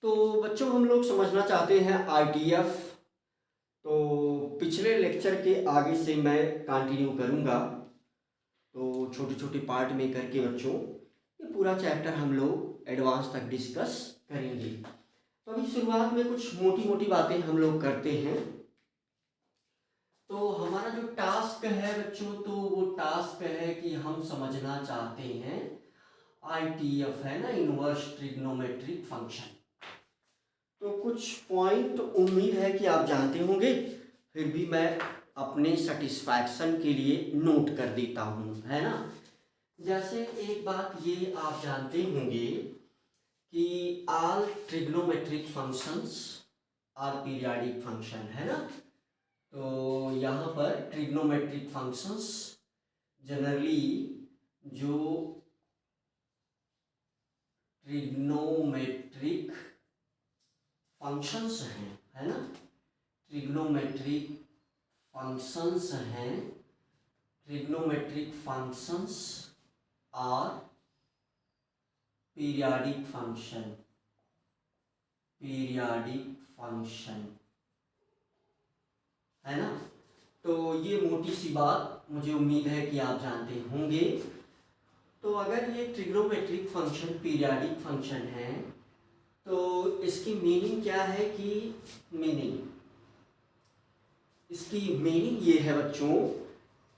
तो बच्चों हम लोग समझना चाहते हैं आईटीएफ। तो पिछले लेक्चर के आगे से मैं कंटिन्यू करूँगा। तो छोटे छोटे पार्ट में करके बच्चों ये पूरा चैप्टर हम लोग एडवांस तक डिस्कस करेंगे। तो अभी शुरुआत में कुछ मोटी मोटी बातें हम लोग करते हैं। तो हमारा जो टास्क है बच्चों, तो वो टास्क है कि हम समझना चाहते हैं आईटीएफ है ना, इनवर्स ट्रिग्नोमेट्रिक फंक्शन। तो कुछ पॉइंट उम्मीद है कि आप जानते होंगे, फिर भी मैं अपने सेटिस्फैक्शन के लिए नोट कर देता हूँ, है ना। जैसे एक बात ये आप जानते होंगे कि all trigonometric functions are periodic function, है ना। तो यहाँ पर ट्रिग्नोमेट्रिक फंक्शंस जनरली जो ट्रिग्नोमेट्रिक फंक्शंस हैं, है ना, ट्रिग्नोमेट्रिक फंक्शंस हैं, trigonometric functions are periodic function, periodic function, है ना। तो ये मोटी सी बात मुझे उम्मीद है कि आप जानते होंगे। तो अगर ये ट्रिग्नोमेट्रिक फंक्शन पीरियाडिक फंक्शन है तो इसकी मीनिंग क्या है कि इसकी मीनिंग ये है बच्चों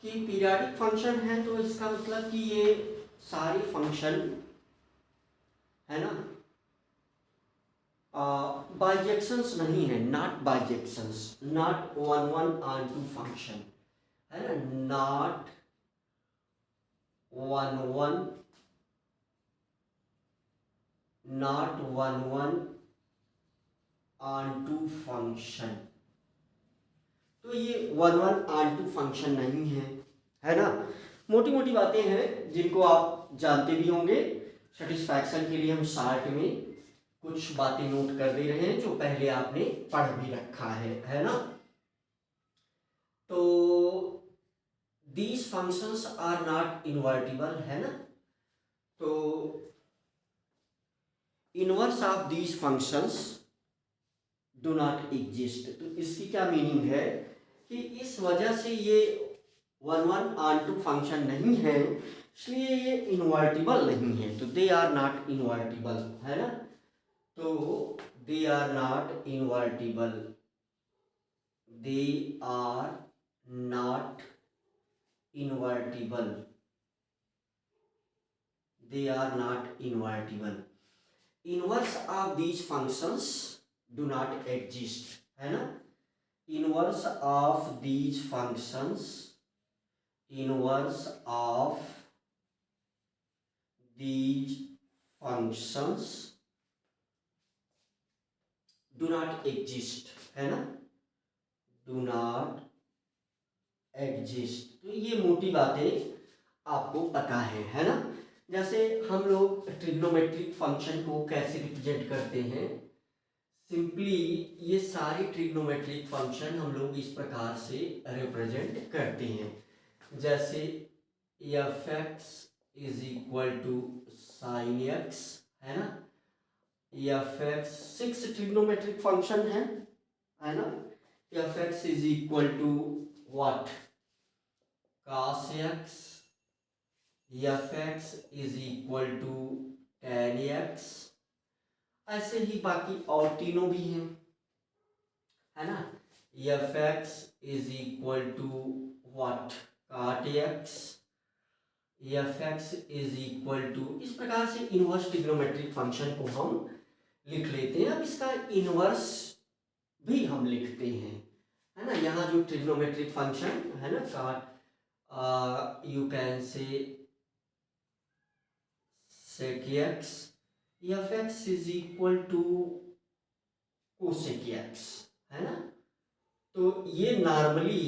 कि पीरियाडिक फंक्शन है तो इसका मतलब कि ये सारे फंक्शन, है ना, बाइजेक्शंस नहीं है, not bijections, not one one onto function, है ना, not one one, not one one onto function. तो ये one one onto function नहीं है ना। मोटी मोटी बातें हैं जिनको आप जानते भी होंगे। सेटिस्फैक्शन के लिए हम शार्ट में कुछ बातें नोट कर दे रहे हैं जो पहले आपने पढ़ भी रखा है ना। तो these functions are not invertible, है ना। तो inverse of these functions do not exist. तो इसकी क्या मीनिंग है कि इस वजह से ये one one onto function नहीं है, इसलिए ये इन्वर्टिबल नहीं है। तो दे आर नॉट इन्वर्टिबल, है ना। तो they are not invertible, they are not invertible, they are not invertible. Inverse of these functions do not exist, है ना। Inverse of these functions, inverse of these functions do not exist, है ना, do not exist। तो ये मोटी बातें आपको पता है ना। जैसे हम लोग ट्रिग्नोमेट्रिक फंक्शन को कैसे रिप्रेजेंट करते हैं, सिंपली ये सारे ट्रिग्नोमेट्रिक फंक्शन हम लोग इस प्रकार से रिप्रेजेंट करते हैं। जैसे f x is equal to sine x, है ना। एफ एक्स 6 ट्रिग्नोमेट्रिक फंक्शन है ना। F x is equal to what, cos x, f x is equal to tan x। ऐसे ही बाकी और तीनों भी हैं, है ना। F x is equal to what, cot x, f x is equal to, इस प्रकार से इनवर्स ट्रिग्नोमेट्रिक फंक्शन को हम लिख लेते हैं। अब इसका इनवर्स भी हम लिखते हैं, है ना। यहाँ जो ट्रिग्नोमेट्रिक फंक्शन है ना, cot, you can say sec x, f x is equal to cosec x, है ना। तो ये नॉर्मली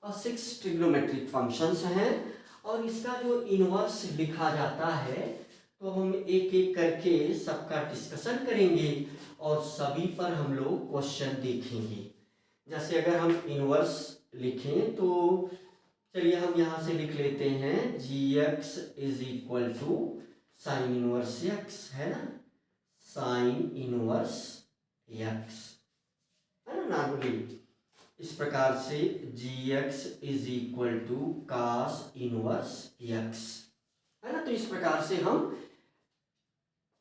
6 ट्रिग्नोमेट्रिक फंक्शंस हैं और इसका जो इनवर्स लिखा जाता है तो हम एक एक करके सबका डिस्कशन करेंगे और सभी पर हम लोग क्वेश्चन देखेंगे। जैसे अगर हम इनवर्स लिखें तो चलिए हम यहाँ से लिख लेते हैं g x is equal to sine inverse x, है ना, साइन इनवर्स एक्स, है ना। नॉर्मली इस प्रकार से g x is equal to cos inverse x, है ना। तो इस प्रकार से हम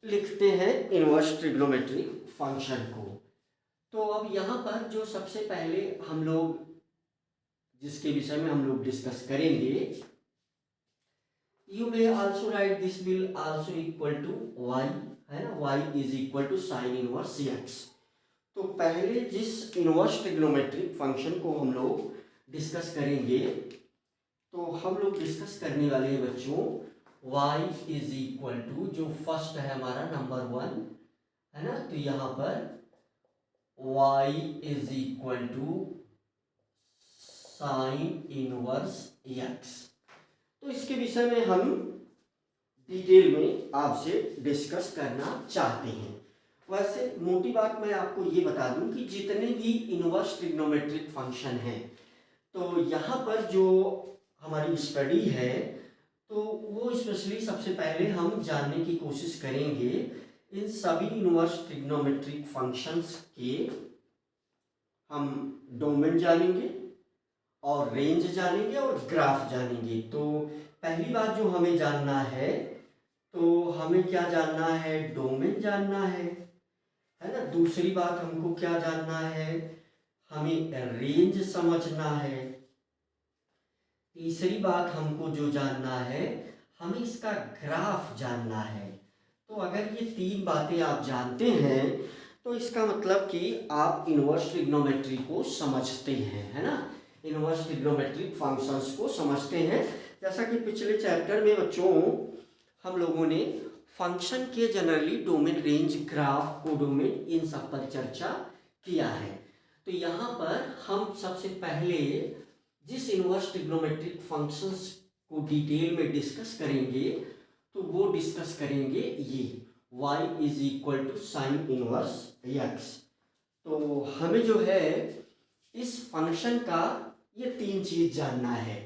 लिखते हैं इनवर्स ट्रिग्नोमेट्रिक फंक्शन को। तो अब यहाँ पर जो सबसे पहले हम लोग जिसके विषय में हम लोग डिस्कस करेंगे, you may also write this will also equal to y, है ना। Y is equal to sine inverse x. तो पहले जिस इनवर्स ट्रिग्नोमेट्रिक फंक्शन को हम लोग डिस्कस करेंगे, तो हम लोग डिस्कस करने वाले हैं बच्चों y इज इक्वल टू, जो फर्स्ट है हमारा नंबर 1, है ना। तो यहाँ पर y is equal to sine inverse x। तो इसके विषय में हम डिटेल में आपसे डिस्कस करना चाहते हैं। वैसे मोटी बात मैं आपको ये बता दूं कि जितने भी इनवर्स ट्रिग्नोमेट्रिक फंक्शन हैं, तो यहाँ पर जो हमारी स्टडी है, तो वो स्पेशली सबसे पहले हम जानने की कोशिश करेंगे इन सभी इनवर्स ट्रिग्नोमेट्रिक फंक्शंस के हम डोमेन जानेंगे और रेंज जानेंगे और ग्राफ जानेंगे। तो पहली बात जो हमें जानना है, तो हमें क्या जानना है, डोमेन जानना है ना। दूसरी बात हमको क्या जानना है, हमें रेंज समझना है। तीसरी बात हमको जो जानना है, हमें इसका ग्राफ जानना है। तो अगर ये 3 बातें आप जानते हैं, तो इसका मतलब कि आप इनवर्स ट्रिग्नोमेट्री को समझते हैं, है ना। इनवर्स ट्रिग्नोमेट्रिक फंक्शंस को समझते हैं। जैसा कि पिछले चैप्टर में बच्चों हम लोगों ने फंक्शन के generally domain, range, graph, codomain, इन सब पर चर्चा किया है। तो यहाँ पर हम सबसे पहले जिस इनवर्स ट्रिग्नोमेट्रिक फंक्शंस को डिटेल में डिस्कस करेंगे, तो वो डिस्कस करेंगे ये y is equal to sine inverse x। तो हमें जो है इस फंक्शन का ये 3 चीज जानना है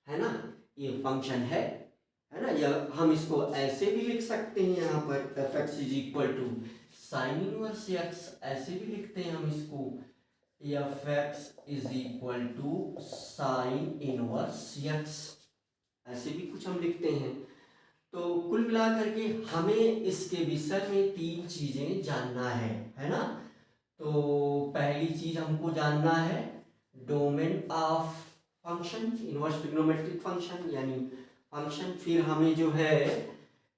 ना। ये फंक्शन है ना। या हम इसको ऐसे भी लिख सकते हैं, यहाँ पर f x is equal to sine inverse x, ऐसे भी लिखते हैं हम इसको, f x is equal to sine inverse x, ऐसे भी कुछ हम लिखते हैं। तो कुल मिलाकर के हमें इसके विषय में 3 चीजें जानना है ना। तो पहली चीज हमको जानना है domain of function, inverse trigonometric function यानी फंक्शन। फिर हमें जो है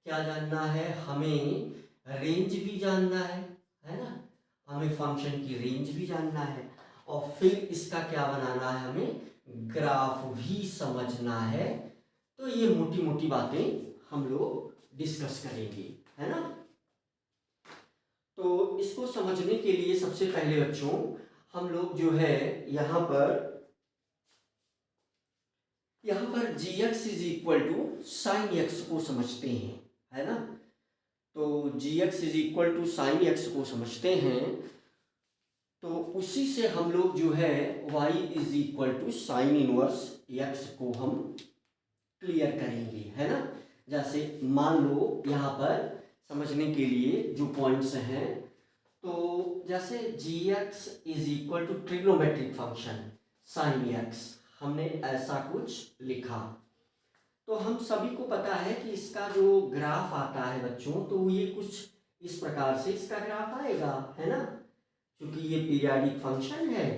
क्या जानना है, हमें रेंज भी जानना है ना। हमें फंक्शन की रेंज भी जानना है, और फिर इसका क्या बनाना है, हमें ग्राफ भी समझना है। तो ये मोटी मोटी बातें हम लोग डिस्कस करेंगे, है ना। तो इसको समझने के लिए सबसे पहले बच्चों हम लोग जो है यहाँ पर g x is equal to sine x को समझते हैं, है ना। तो g x is equal to sine x को समझते हैं, तो उसी से हम लोग जो है y is equal to sine inverse x को हम क्लियर करेंगे, है ना। जैसे मान लो यहाँ पर समझने के लिए जो पॉइंट्स हैं, तो जैसे g x is equal to trigonometric function sine x, हमने ऐसा कुछ लिखा। तो हम सभी को पता है कि इसका जो ग्राफ आता है बच्चों, तो ये कुछ इस प्रकार से इसका ग्राफ आएगा, है ना। क्योंकि ये पीरियाडिक फंक्शन है,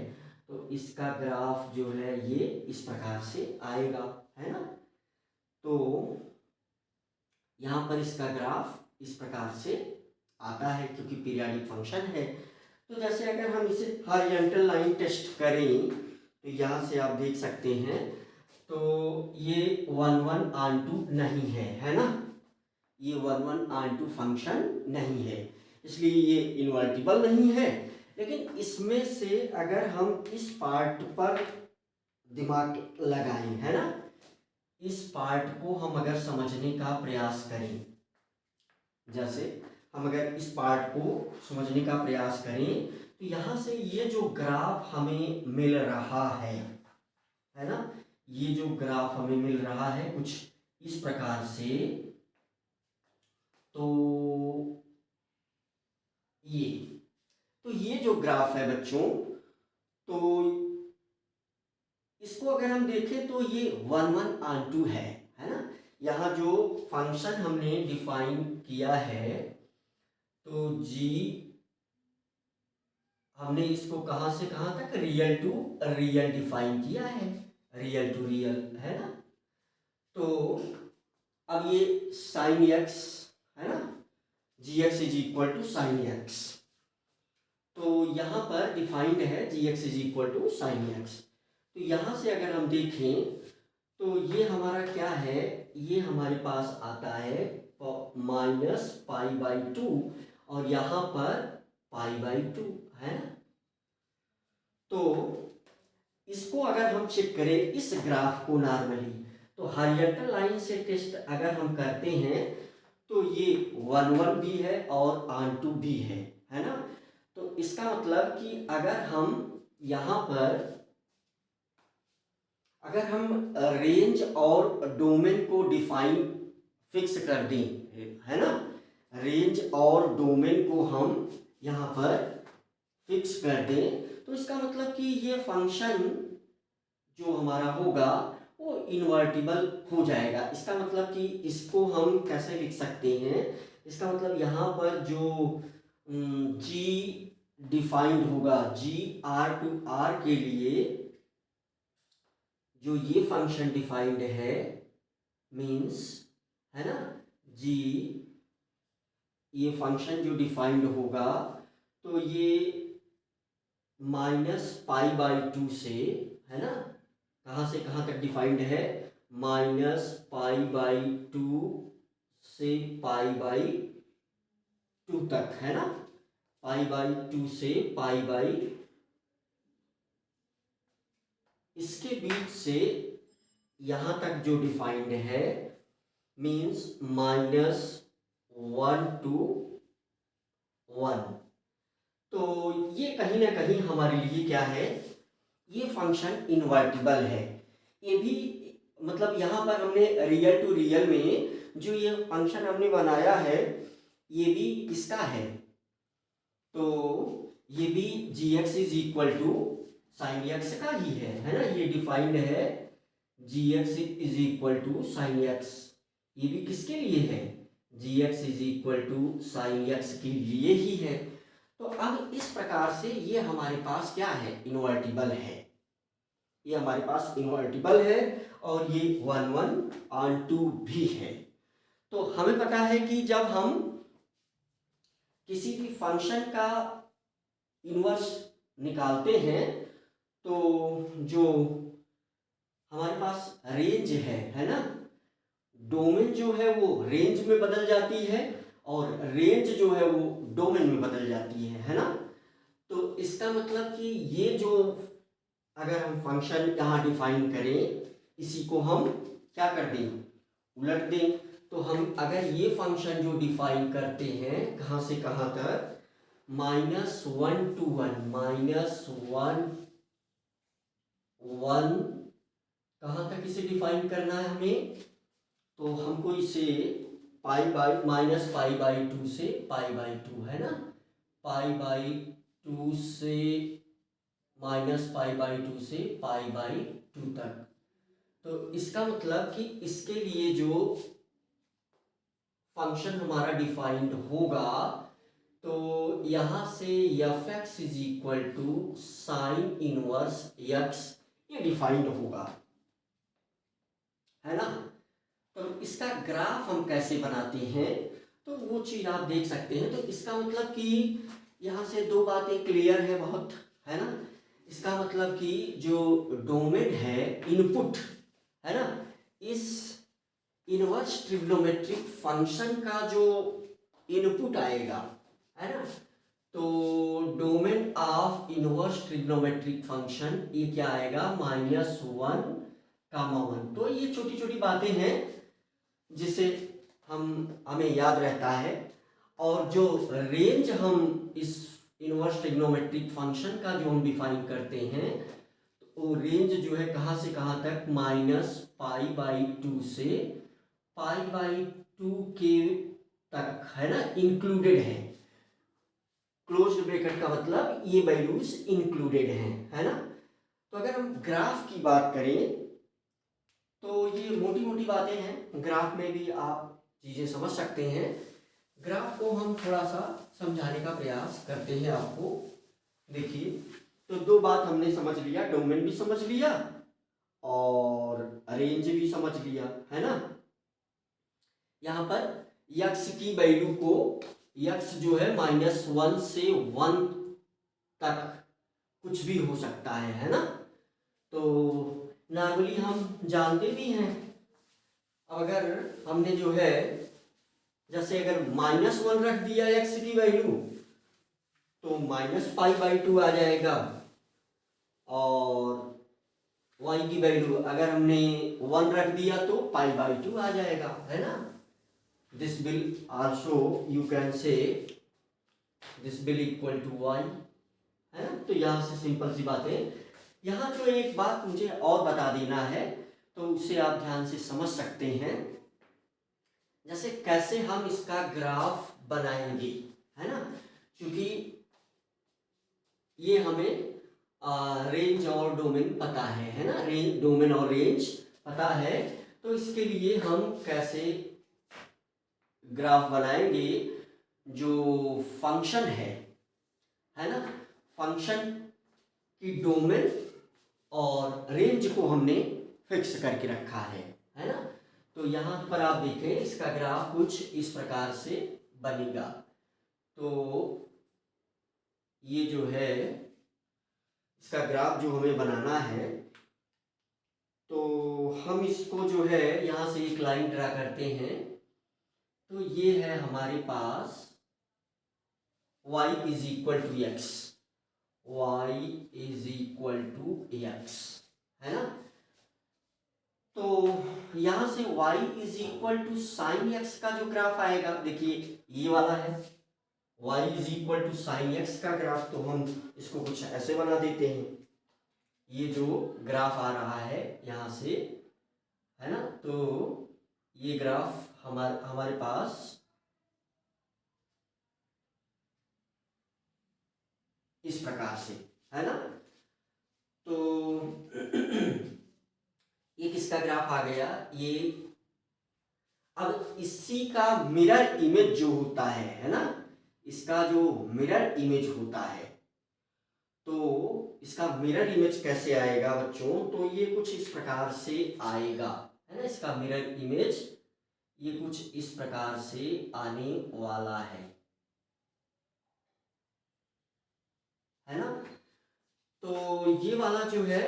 तो इसका ग्राफ जो है ये इस प्रकार से आएगा, है ना। तो यहाँ पर इसका ग्राफ इस प्रकार से आता है क्योंकि पीरियाडिक फंक्शन है। तो जैसे अगर हम इसे हॉरिजॉन्टल लाइन टेस्ट करें, तो यहाँ से आप देख सकते हैं, तो ये 1 1 ऑन टू नहीं है ना। ये 1 1 ऑन टू फंक्शन नहीं है, इसलिए ये इन्वर्टिबल नहीं है। लेकिन इसमें से अगर हम इस पार्ट पर दिमाग लगाएं, है ना, इस पार्ट को हम अगर समझने का प्रयास करें, जैसे हम अगर इस पार्ट को समझने का प्रयास करें, तो यहाँ से ये जो ग्राफ हमें मिल रहा है ना, ये जो ग्राफ हमें मिल रहा है कुछ इस प्रकार से, तो ये तो ये जो ग्राफ है बच्चों, तो इसको अगर हम देखें तो ये 1 1 है ना। यहाँ जो फंक्शन हमने डिफाइन किया है, तो जी हमने इसको कहाँ से कहाँ तक रियल टू रियल डिफाइन किया है, रियल टू रियल है ना। तो अब ये साइन एक्स है ना, g x is equal to sine x, तो यहाँ पर डिफाइंड है g x is equal to sine x. तो यहाँ से अगर हम देखें तो ये हमारा क्या है, ये हमारे पास आता है -π/2 और यहाँ पर π/2 है ना। तो इसको अगर हम चेक करें इस ग्राफ को नॉर्मली, तो हॉरिजॉन्टल लाइन से टेस्ट अगर हम करते हैं तो ये 1 1 भी है और ऑन2 भी है ना। तो इसका मतलब कि अगर हम यहाँ पर अगर हम रेंज और डोमेन को डिफाइन फिक्स कर दें है ना, रेंज और डोमेन को हम यहाँ पर फिक्स कर दें, तो इसका मतलब कि ये फंक्शन जो हमारा होगा वो इन्वर्टिबल हो जाएगा। इसका मतलब कि इसको हम कैसे लिख सकते हैं, इसका मतलब यहाँ पर जो जी डिफाइंड होगा, जी R के लिए जो ये फंक्शन डिफाइंड है मीन्स है ना, जी ये फंक्शन जो डिफाइंड होगा तो ये -π/2 से है ना, कहाँ से कहाँ तक डिफाइंड है, -π/2 से π/2 तक है ना, π/2 से इसके बीच से यहाँ तक जो डिफाइंड है मीन्स -1 to 1। तो ये कहीं ना कहीं हमारे लिए क्या है, ये फंक्शन इन्वर्टिबल है। ये भी मतलब यहाँ पर हमने रियल टू रियल में जो ये फंक्शन हमने बनाया है ये भी किसका है, तो ये भी g x is equal to sine x का ही है ना। ये डिफाइंड है g x is equal to sine x, ये भी किसके लिए है, g x is equal to sine x के लिए ही है। तो अब इस प्रकार से ये हमारे पास क्या है, इन्वर्टिबल है, ये हमारे पास इन्वर्टिबल है और ये 1 1 भी है। तो हमें पता है कि जब हम किसी भी फंक्शन का इन्वर्स निकालते हैं तो जो हमारे पास रेंज है ना, डोमेन जो है वो रेंज में बदल जाती है और रेंज जो है वो डोमेन में बदल जाती है ना। तो इसका मतलब कि ये जो अगर हम फंक्शन यहाँ डिफाइन करें इसी को हम क्या कर दें, उलट दें। तो हम अगर ये फंक्शन जो डिफाइन करते हैं कहाँ से कहाँ तक, -1 to 1, -1 कहाँ तक इसे डिफाइन करना है हमें, तो हमको इसे -π/2 से π/2 है ना, π/2 से -π/2 से π/2 तक। तो इसका मतलब कि इसके लिए जो फंक्शन हमारा डिफाइंड होगा तो यहाँ से f x is equal to sine inverse x, ये डिफाइंड होगा है ना। तो इसका ग्राफ हम कैसे बनाते हैं तो वो चीज़ आप देख सकते हैं। तो इसका मतलब कि यहाँ से दो बातें क्लियर है बहुत है ना। इसका मतलब कि जो डोमेन है इनपुट है ना, इस इनवर्स ट्रिग्नोमेट्रिक फंक्शन का जो इनपुट आएगा है ना, तो domain of inverse trigonometric function ये क्या आएगा, -1, 1। तो ये छोटी छोटी बातें हैं जिसे हमें याद रहता है। और जो रेंज हम इस इनवर्स ट्रिग्नोमेट्रिक फंक्शन का जो हम डिफाइन करते हैं तो रेंज जो है कहाँ से कहाँ तक, -π/2 से π/2 के तक है ना, इंक्लूडेड है। ब्रैकेट का मतलब ये वैल्यूज इंक्लूडेड हैं, है ना। तो अगर हम ग्राफ की बात करें तो ये मोटी मोटी बातें हैं, ग्राफ में भी आप चीज़ें समझ सकते हैं। ग्राफ को हम थोड़ा सा समझाने का प्रयास करते हैं आपको। देखिए, तो दो बात हमने समझ लिया, डोमेन भी समझ लिया और रेंज भी समझ लिया, है ना। यहाँ पर यक्स की वैल्यू को, यक्स जो है -1 से 1 तक कुछ भी हो सकता है ना। तो नॉर्मली हम जानते भी हैं, अगर हमने जो है जैसे अगर -1 रख दिया एक्स की वैल्यू तो -π/2 आ जाएगा, और y की वैल्यू अगर हमने 1 रख दिया तो π/2 आ जाएगा, है ना। This will also you can say this will equal to y, है ना। तो यहाँ से सिंपल सी बात है। यहाँ जो एक बात मुझे और बता देना है तो उसे आप ध्यान से समझ सकते हैं, जैसे कैसे हम इसका ग्राफ बनाएंगे, है ना। क्योंकि ये हमें रेंज और डोमेन पता है ना, रेंज, डोमेन और रेंज पता है। तो इसके लिए हम कैसे ग्राफ बनाएंगे, जो फंक्शन है ना, फंक्शन की डोमेन और रेंज को हमने फिक्स करके रखा है ना। तो यहाँ पर आप देखें इसका ग्राफ कुछ इस प्रकार से बनेगा। तो ये जो है इसका ग्राफ जो हमें बनाना है, तो हम इसको जो है यहाँ से एक लाइन ड्रा करते हैं। तो ये है हमारे पास y is equal to x, y is equal to x, है ना। तो यहां से y is equal to sine x का जो ग्राफ आएगा, देखिए ये वाला है y is equal to sine x का ग्राफ। तो हम इसको कुछ ऐसे बना देते हैं, ये जो ग्राफ आ रहा है यहाँ से, है ना। तो ये ग्राफ हमारे पास इस प्रकार से, है ना। तो ये किसका ग्राफ आ गया, ये अब इसी का मिरर इमेज जो होता है ना, इसका जो मिरर इमेज होता है, तो इसका मिरर इमेज कैसे आएगा बच्चों, तो ये कुछ इस प्रकार से आएगा, है ना। इसका मिरर इमेज ये कुछ इस प्रकार से आने वाला है ना। तो ये वाला जो है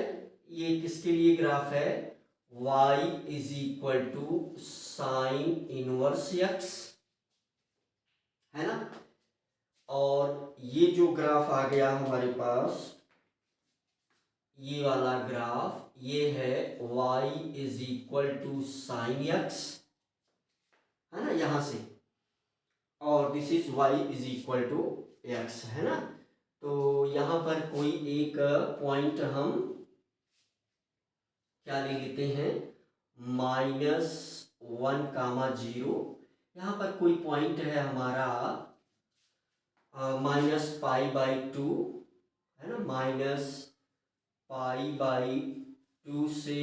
ये किसके लिए ग्राफ है, y is equal to sine inverse x, है ना। और ये जो ग्राफ आ गया हमारे पास, ये वाला ग्राफ ये है y is equal to sine x, है ना, यहां से, और this is y is equal to x, है ना। तो यहां पर कोई एक पॉइंट हम क्या ले लेते हैं, -1,0। यहाँ पर कोई पॉइंट है हमारा -π/2, है ना, -π/2 से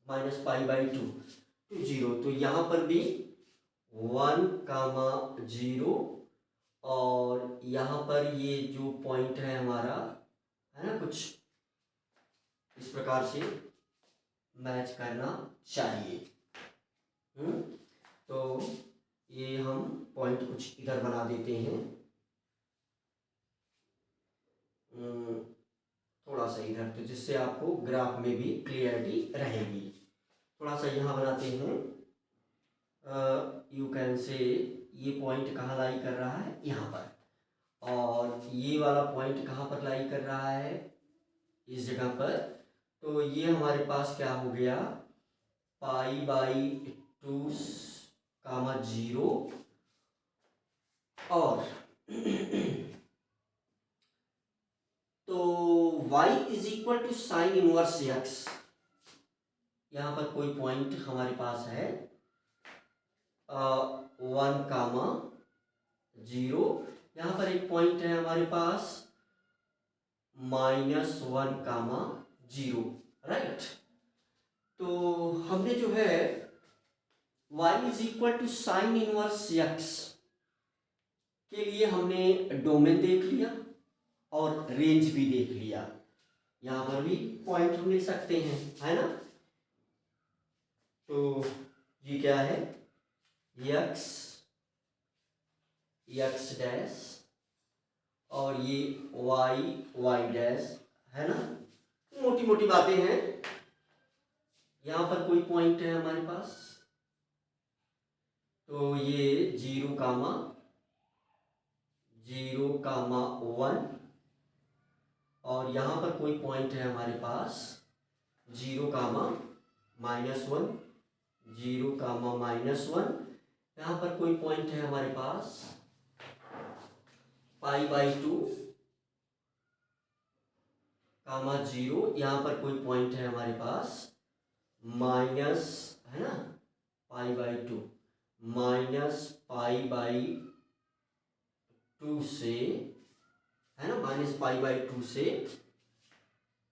-π/2 to 0। तो यहाँ पर भी 1,0, और यहाँ पर ये जो पॉइंट है हमारा, है ना, कुछ इस प्रकार से मैच करना चाहिए। तो ये हम पॉइंट कुछ इधर बना देते हैं, थोड़ा सा इधर, तो जिससे आपको ग्राफ में भी क्लियरिटी रहेगी। थोड़ा सा यहाँ बनाते हैं, यू कैन से ये पॉइंट कहाँ लाई कर रहा है, यहाँ पर, और ये वाला पॉइंट कहाँ पर लाई कर रहा है, इस जगह पर। तो ये हमारे पास क्या हो गया, π/2, 0, और तो y is equal to sine inverse x, यहाँ पर कोई पॉइंट हमारे पास है 1,0, यहाँ पर एक पॉइंट है हमारे पास -1, 0, राइट। तो हमने जो है y = साइन इनवर्स x के लिए हमने डोमेन देख लिया और रेंज भी देख लिया। यहां पर भी पॉइंट हम ले सकते हैं, है ना। तो ये क्या है, x डैश और ये y डैश, है ना। मोटी मोटी बातें हैं। यहां पर कोई पॉइंट है हमारे पास, तो ये 0, 1, और यहां पर कोई पॉइंट है हमारे पास 0, -1, 0, -1। यहां पर कोई पॉइंट है हमारे पास π/2, 0। यहां पर कोई पॉइंट है हमारे पास माइनस, है ना, π/2, -π/2 से, है ना, -π/2 से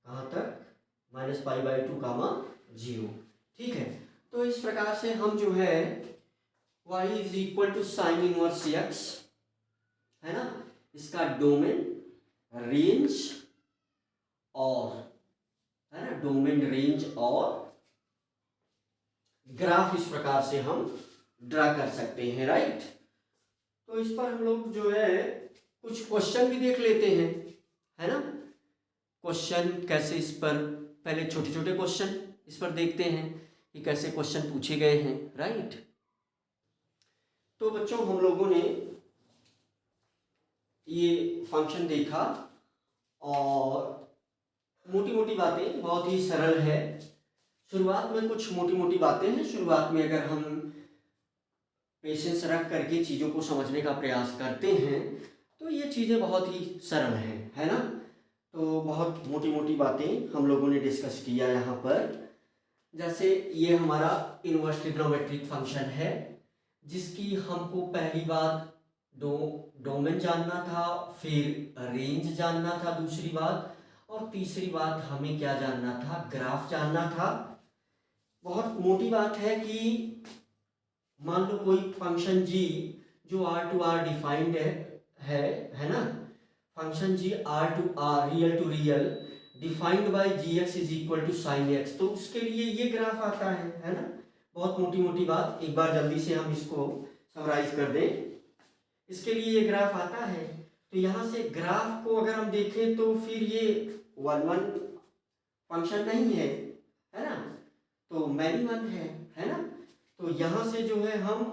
कहाँ तक, -π/2, 0। ठीक है। तो इस प्रकार से हम जो है y = साइन इनवर्स x, है ना, इसका डोमेन, रेंज और, है ना, डोमेन, रेंज और ग्राफ इस प्रकार से हम ड्रा कर सकते हैं, राइट। तो इस पर हम लोग जो है कुछ क्वेश्चन भी देख लेते हैं, है ना। क्वेश्चन कैसे, इस पर पहले छोटे छोटे क्वेश्चन इस पर देखते हैं कि कैसे क्वेश्चन पूछे गए हैं, राइट। तो बच्चों हम लोगों ने ये फंक्शन देखा और मोटी मोटी बातें, बहुत ही सरल है। शुरुआत में कुछ मोटी मोटी बातें हैं। शुरुआत में अगर हम पेशेंस रख करके चीज़ों को समझने का प्रयास करते हैं तो ये चीज़ें बहुत ही सरल हैं, है ना। तो बहुत मोटी मोटी बातें हम लोगों ने डिस्कस किया यहाँ पर। जैसे ये हमारा इनवर्स ट्रिग्नोमेट्रिक फंक्शन है जिसकी हमको पहली बात डोमेन जानना था, फिर रेंज जानना था दूसरी बात, और तीसरी बात हमें क्या जानना था, ग्राफ जानना था। बहुत मोटी बात है कि मान लो कोई फंक्शन g जो R/R डिफाइंड है ना, function g R/R, real to real, defined by gx = sin x, तो उसके लिए ये ग्राफ आता है ना। बहुत मोटी मोटी बात, एक बार जल्दी से हम इसको समराइज कर दें। इसके लिए ये ग्राफ आता है, तो यहाँ से ग्राफ को अगर हम देखें तो फिर ये 1 फंक्शन नहीं है ना, तो मैनी वन है ना। तो यहाँ से जो है हम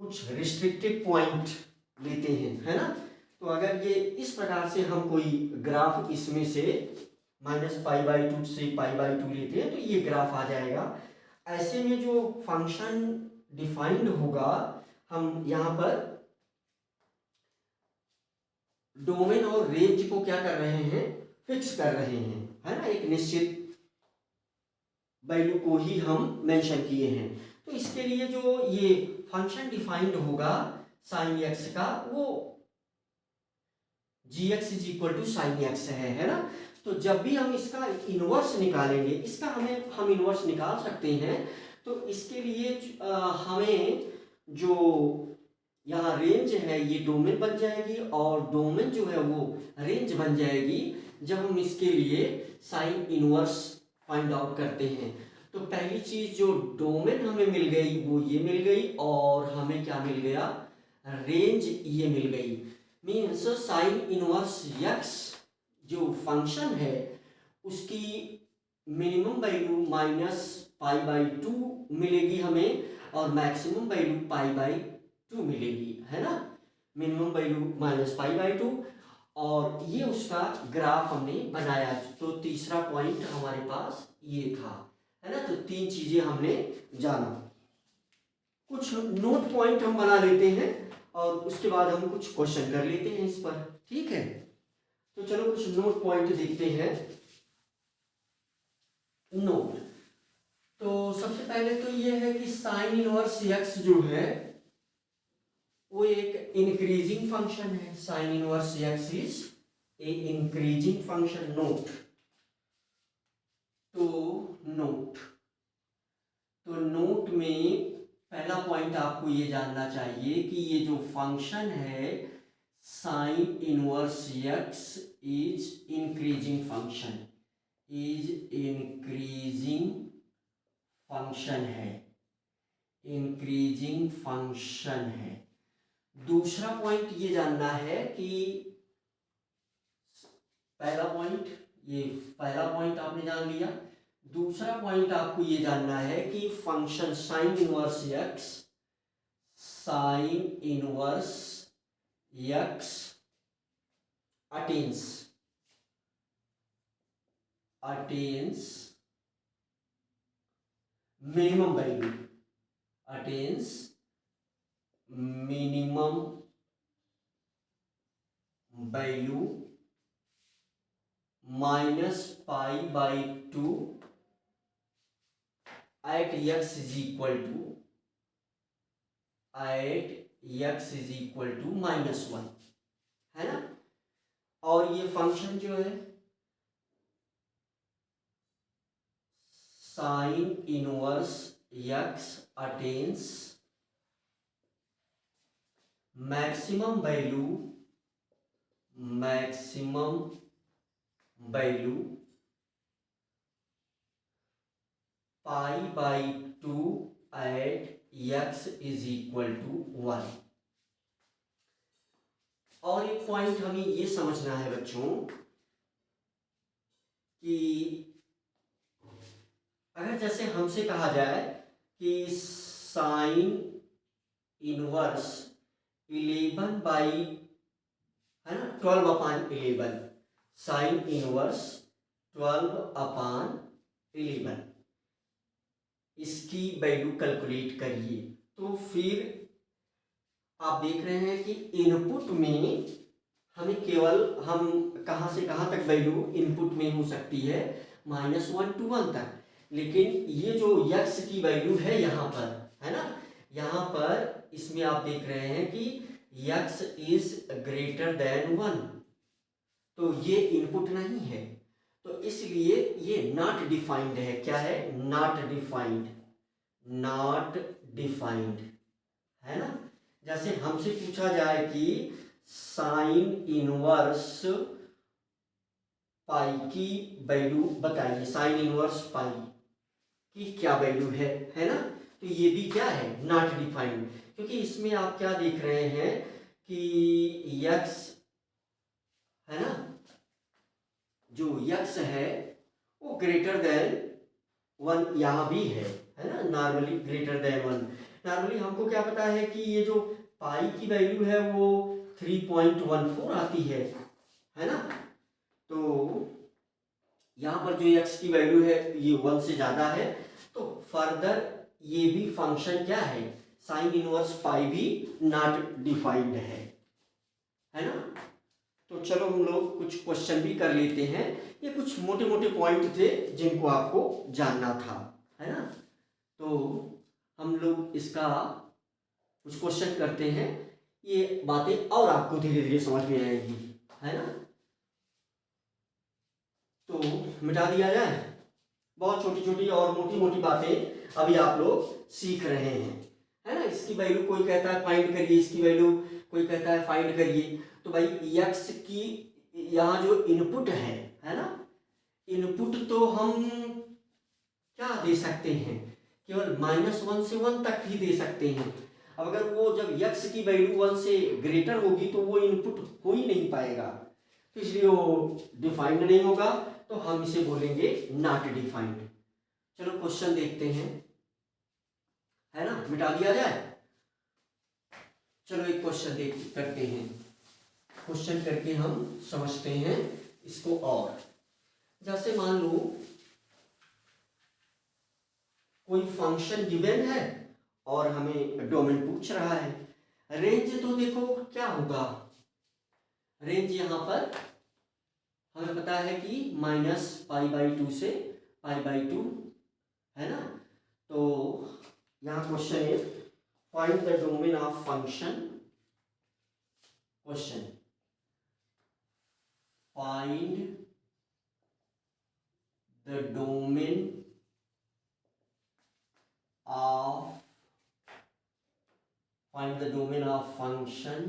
कुछ रिस्ट्रिक्टेड पॉइंट लेते हैं, है ना। तो अगर ये इस प्रकार से हम कोई ग्राफ इसमें से -π/2 से π/2 लेते हैं तो ये ग्राफ आ जाएगा। ऐसे में जो फंक्शन डिफाइंड होगा, हम यहाँ पर डोमेन और रेंज को क्या कर रहे हैं, फिक्स कर रहे हैं, है ना। एक निश्चित वैल्यू को ही हम मेंशन किए हैं। तो इसके लिए जो ये फंक्शन डिफाइंड होगा साइन एक्स का, वो gx = sin x है ना। तो जब भी हम इसका इनवर्स निकालेंगे, इसका हम इनवर्स निकाल सकते हैं, तो इसके लिए हमें जो यहाँ रेंज है ये डोमेन बन जाएगी और डोमेन जो है वो रेंज बन जाएगी जब हम इसके लिए साइन इनवर्स फाइंड आउट करते हैं। तो पहली चीज जो डोमेन हमें मिल गई वो ये मिल गई, और हमें क्या मिल गया, रेंज ये मिल गई। मीन्स साइन इनवर्स x जो फंक्शन है उसकी मिनिमम वैल्यू -π/2 मिलेगी हमें, और मैक्सिमम वैल्यू π/2 मिलेगी, है ना। मिनिमम वैल्यू -π/2, और ये उसका ग्राफ हमने बनाया। तो तीसरा पॉइंट हमारे पास ये था, है ना। तो 3 चीजें हमने जाना। कुछ नोट पॉइंट हम बना लेते हैं और उसके बाद हम कुछ क्वेश्चन कर लेते हैं इस पर, ठीक है। तो चलो कुछ नोट पॉइंट देखते हैं। नोट, तो सबसे पहले तो ये है कि साइन इनवर्स x जो है वो एक इंक्रीजिंग फंक्शन है। Sine inverse x is a increasing function. Note, तो नोट में पहला पॉइंट आपको ये जानना चाहिए कि ये जो फंक्शन है sine inverse x is increasing function, is increasing function है, इंक्रीजिंग फंक्शन है। दूसरा पॉइंट ये जानना है कि पहला पॉइंट आपने जान लिया। दूसरा पॉइंट आपको ये जानना है कि function sine inverse x, sine inverse x attains minimum value, attains minimum value -π/2 at x is equal to -1, है ना। और ये फंक्शन जो है sine inverse x attains maximum value π/2 at x is equal to 1। और एक पॉइंट हमें ये समझना है बच्चों कि अगर जैसे हमसे कहा जाए कि साइन इनवर्स 12/11, साइन इनवर्स 12/11 इसकी वैल्यू कैलकुलेट करिए। तो फिर आप देख रहे हैं कि इनपुट में हमें केवल हम कहाँ से कहाँ तक वैल्यू इनपुट में हो सकती है, -1 to 1 तक। लेकिन ये जो x की वैल्यू है यहाँ पर, है ना, यहाँ पर इसमें आप देख रहे हैं कि x इज ग्रेटर देन 1, तो ये इनपुट नहीं है, तो इसलिए ये नॉट डिफाइंड है। क्या है? नॉट डिफाइंड, है ना। जैसे हमसे पूछा जाए कि साइन इनवर्स पाई की वैल्यू बताइए, साइन इनवर्स पाई की क्या वैल्यू है ना, तो ये भी क्या है? नॉट डिफाइंड, क्योंकि इसमें आप क्या देख रहे हैं कि x है ना, जो x है वो ग्रेटर देन 1 यहाँ भी है ना, नॉर्मली ग्रेटर देन 1। नॉर्मली हमको क्या पता है कि ये जो पाई की वैल्यू है वो 3.14 आती है ना। तो यहाँ पर जो x की वैल्यू है ये 1 से ज़्यादा है, तो फर्दर ये भी फंक्शन क्या है? साइन इनवर्स पाई भी नॉट डिफाइंड है ना। तो चलो हम लोग कुछ क्वेश्चन भी कर लेते हैं। ये कुछ मोटे मोटे पॉइंट थे जिनको आपको जानना था, है ना। तो हम लोग इसका कुछ क्वेश्चन करते हैं, ये बातें और आपको धीरे धीरे समझ में आएगी, है ना। तो मिटा दिया जाए, बहुत छोटी छोटी और मोटी मोटी बातें अभी आप लोग सीख रहे हैं, है ना। इसकी वैल्यू कोई कहता है फाइंड करिए, इसकी वैल्यू कोई कहता है फाइंड करिए। तो भाई x की यहाँ जो इनपुट है ना, इनपुट तो हम क्या दे सकते हैं? केवल -1 से 1 तक ही दे सकते हैं। अब अगर वो जब x की वैल्यू 1 से ग्रेटर होगी तो वो इनपुट हो ही नहीं पाएगा, तो इसलिए वो डिफाइंड नहीं होगा, तो हम इसे बोलेंगे नॉट डिफाइंड। चलो क्वेश्चन देखते हैं, है ना, मिटा दिया जाए। चलो एक क्वेश्चन करते हैं, क्वेश्चन करके हम समझते हैं इसको। और जैसे मान लो कोई फंक्शन गिवन है और हमें डोमेन पूछ रहा है। रेंज तो देखो क्या होगा, रेंज यहाँ पर हमें पता है कि -π/2 से π/2 है ना। तो यहाँ क्वेश्चन है find the domain of function question find the domain of function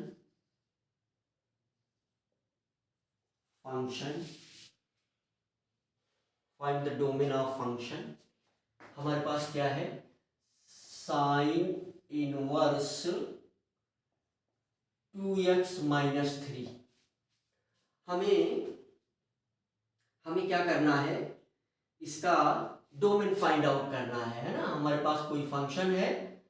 find the domain of function. हमारे पास क्या है, साइन इनवर्स 2x-3। हमें क्या करना है, इसका डोमेन फाइंड आउट करना है ना। हमारे पास कोई फंक्शन है,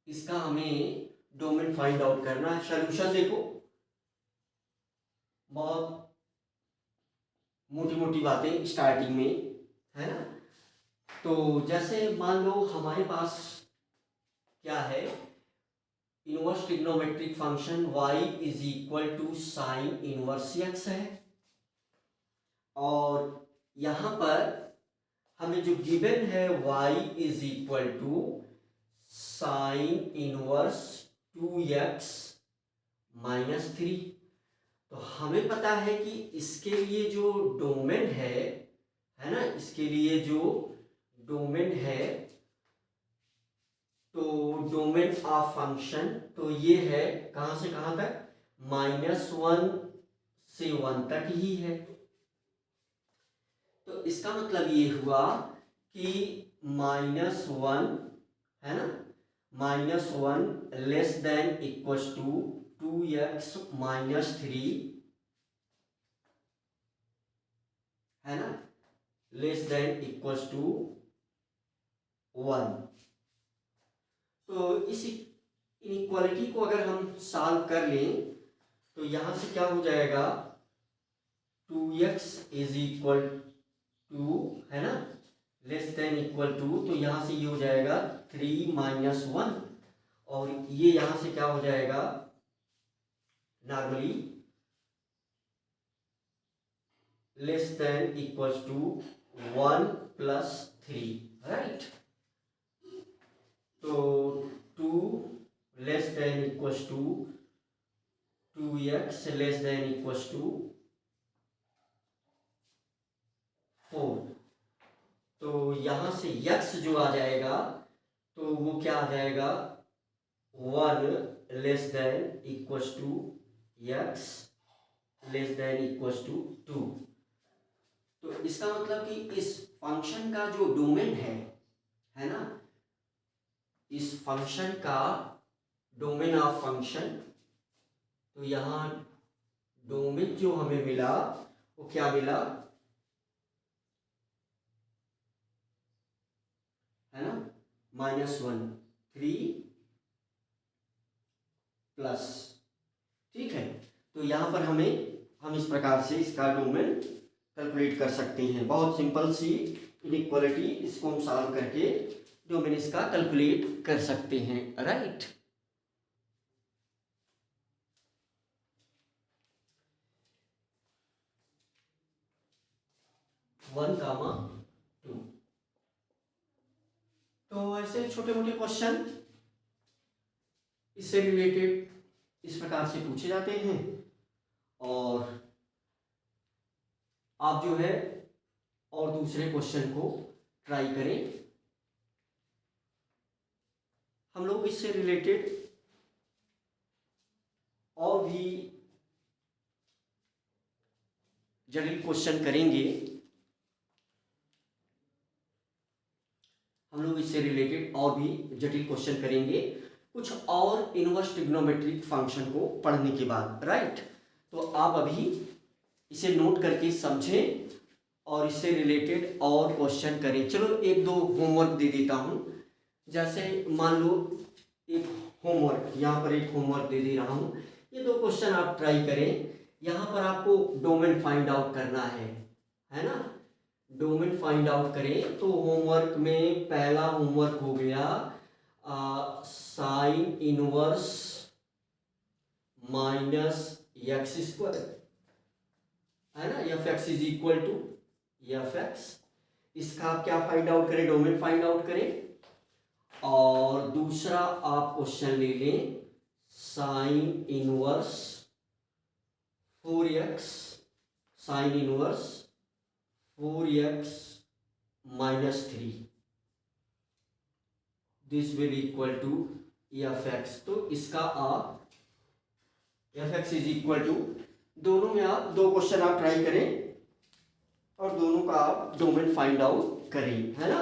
इसका हमें डोमेन फाइंड आउट करना है। सॉल्यूशन देखो, बहुत मोटी मोटी बातें स्टार्टिंग में है ना। तो जैसे मान लो हमारे पास क्या है, inverse trigonometric function y is equal to sine inverse x है, और यहां पर हमें जो गिवन है y is equal to sine inverse 2x-3। तो हमें पता है कि इसके लिए जो डोमेन है ना, इसके लिए जो डोमेन है, तो डोमेन ऑफ फंक्शन तो ये है कहां से कहां तक, -1 से 1 तक ही है। तो इसका मतलब ये हुआ कि -1 है ना, -1 less than equals to 2x-3 है ना, लेस देन इक्वल्स टू 1। तो इस इनइक्वालिटी को अगर हम सॉल्व कर लें तो यहां से क्या हो जाएगा, 2x इज इक्वल टू है ना, लेस देन इक्वल टू, तो यहां से ये हो जाएगा 3-1, और ये यहां से क्या हो जाएगा, normally less than equals to 1+3, right. तो 2 less than equals to 2x less than equals to 4। तो यहां से x जो आ जाएगा तो वो क्या आ जाएगा, 1 less than equals to x less than equals to 2। तो इसका मतलब कि इस फंक्शन का जो डोमेन है ना, इस फंक्शन का डोमेन ऑफ फंक्शन, तो यहां डोमेन जो हमें मिला वो क्या मिला, है ना, -1 3 प्लस, ठीक है। तो यहां पर हम इस प्रकार से इसका डोमेन कैलकुलेट कर सकते हैं। बहुत सिंपल सी इनइक्वालिटी, इसको हम सॉल्व करके डोमेन इसका कैलकुलेट कर सकते हैं, राइट। One comma 2। तो ऐसे छोटे मोटे क्वेश्चन इससे रिलेटेड इस प्रकार से पूछे जाते हैं, और आप जो है और दूसरे क्वेश्चन को ट्राई करें। हम लोग इससे रिलेटेड और भी जटिल क्वेश्चन करेंगे। हम लोग इससे रिलेटेड और भी जटिल क्वेश्चन करेंगे कुछ और इनवर्स ट्रिग्नोमेट्रिक फंक्शन को पढ़ने के बाद, राइट। तो आप अभी इसे नोट करके समझें और इससे रिलेटेड और क्वेश्चन करें। चलो एक दो होमवर्क दे देता हूँ। जैसे मान लो एक होमवर्क, यहाँ पर एक होमवर्क दे रहा हूँ, ये दो क्वेश्चन आप ट्राई करें। यहाँ पर आपको डोमेन फाइंड आउट करना है ना, डोमेन फाइंड आउट करें। तो होमवर्क में पहला होमवर्क हो गया साइन इनवर्स -x², है ना, f(x) is equal to f(x), इसका आप क्या फाइंड आउट करें, डोमेन फाइंड आउट करें। और दूसरा आप क्वेश्चन ले लें sine inverse 4x sine inverse 4x minus 3 this will equal to f x. तो इसका आप f x is equal to, दोनों में आप दो क्वेश्चन आप ट्राई करें और दोनों का आप डोमेन फाइंड आउट करें, है ना।